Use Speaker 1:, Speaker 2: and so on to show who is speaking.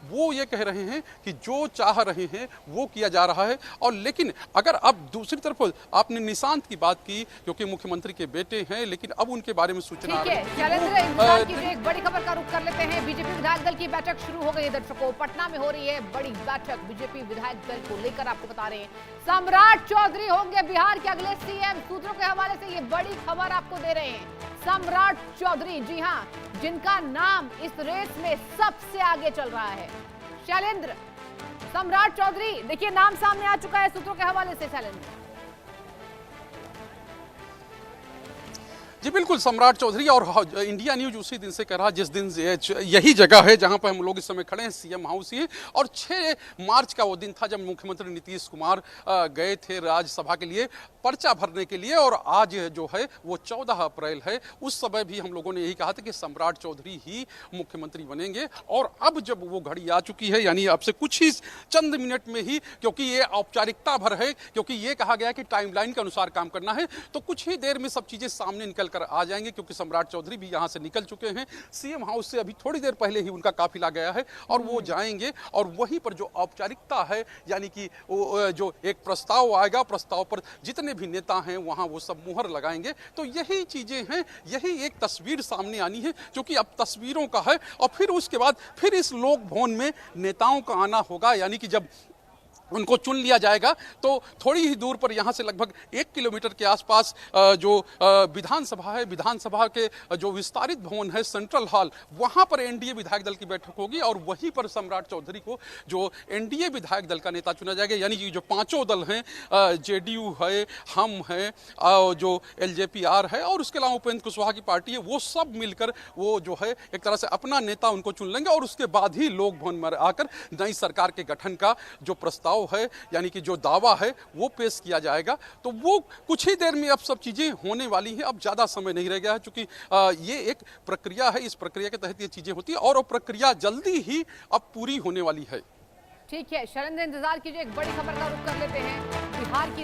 Speaker 1: वो ये कह रहे हैं कि जो चाह रहे हैं वो किया जा रहा है। और लेकिन अगर अब दूसरी तरफ आपने निशांत की बात की, क्योंकि मुख्यमंत्री के बेटे हैं, लेकिन अब उनके बारे में सूचना आ
Speaker 2: ठीक
Speaker 1: रही
Speaker 2: है,
Speaker 1: है
Speaker 2: शैलेंद्र इंतजार कीजिए, एक बड़ी खबर का रुख कर लेते हैं। बीजेपी विधायक दल की बैठक शुरू हो गई है दर्शकों, पटना में हो रही है बड़ी बैठक बीजेपी विधायक दल को लेकर। आपको बता रहे हैं सम्राट चौधरी होंगे बिहार के अगले सीएम। सूत्रों के हवाले से ये बड़ी खबर आपको दे रहे हैं। सम्राट चौधरी, जी हां, जिनका नाम इस रेस में सबसे आगे चल रहा है। शैलेंद्र, सम्राट चौधरी, देखिए नाम सामने आ चुका है सूत्रों के हवाले से। शैलेंद्र
Speaker 1: जी बिल्कुल, सम्राट चौधरी, और इंडिया न्यूज उसी दिन से कह रहा, जिस दिन यही जगह है जहां पर हम लोग इस समय खड़े हैं, सीएम हाउस ही। और 6 मार्च का वो दिन था जब मुख्यमंत्री नीतीश कुमार गए थे राज्यसभा के लिए पर्चा भरने के लिए, और आज जो है वो 14 अप्रैल है। उस समय भी हम लोगों ने यही कहा था कि सम्राट चौधरी ही मुख्यमंत्री बनेंगे। और अब जब वो घड़ी आ चुकी है, यानी अब से कुछ ही चंद मिनट में ही, क्योंकि ये औपचारिकता भर है, क्योंकि ये कहा गया कि टाइमलाइन के अनुसार काम करना है, तो कुछ ही देर में सब चीजें सामने निकल कर आ जाएंगे। क्योंकि सम्राट चौधरी भी यहां से निकल चुके हैं, सीएम हाउस से अभी थोड़ी देर पहले ही उनका काफिला गया है और वो जाएंगे। और वहीं पर जो औपचारिकता है, यानी कि जो एक प्रस्ताव आएगा, प्रस्ताव पर जितने भी नेता हैं वहां वो सब मुहर लगाएंगे। तो यही चीजें हैं, यही एक तस्वीर सामने आनी है, क्योंकि अब तस्वीरों का है। और फिर उसके बाद फिर इस लोक भवन में नेताओं का आना होगा, यानी कि जब उनको चुन लिया जाएगा तो थोड़ी ही दूर पर यहाँ से लगभग 1 किलोमीटर के आसपास जो विधानसभा है, विधानसभा के जो विस्तारित भवन है, सेंट्रल हॉल, वहाँ पर एनडीए विधायक दल की बैठक होगी। और वहीं पर सम्राट चौधरी को जो एनडीए विधायक दल का नेता चुना जाएगा, यानी कि जो पांचों दल हैं, जेडीयू है, हम है, जो एलजेपी-आर है, और उसके अलावा उपेंद्र कुशवाहा की पार्टी है, वो सब मिलकर वो जो है एक तरह से अपना नेता उनको चुन लेंगे। और उसके बाद ही लोक भवन में आकर नई सरकार के गठन का जो प्रस्ताव है, यानी कि जो दावा है, वो पेश किया जाएगा। तो वो कुछ ही देर में अब सब चीजें होने वाली हैं। अब ज्यादा समय नहीं रह गया है, क्योंकि ये एक प्रक्रिया है, इस प्रक्रिया के तहत ये चीजें होती है, और वो प्रक्रिया जल्दी ही अब पूरी होने वाली है।
Speaker 2: ठीक है, शैलेंद्र इंतजार कीजिए, एक बड़ी खबर का रुख कर लेते हैं। बिहार की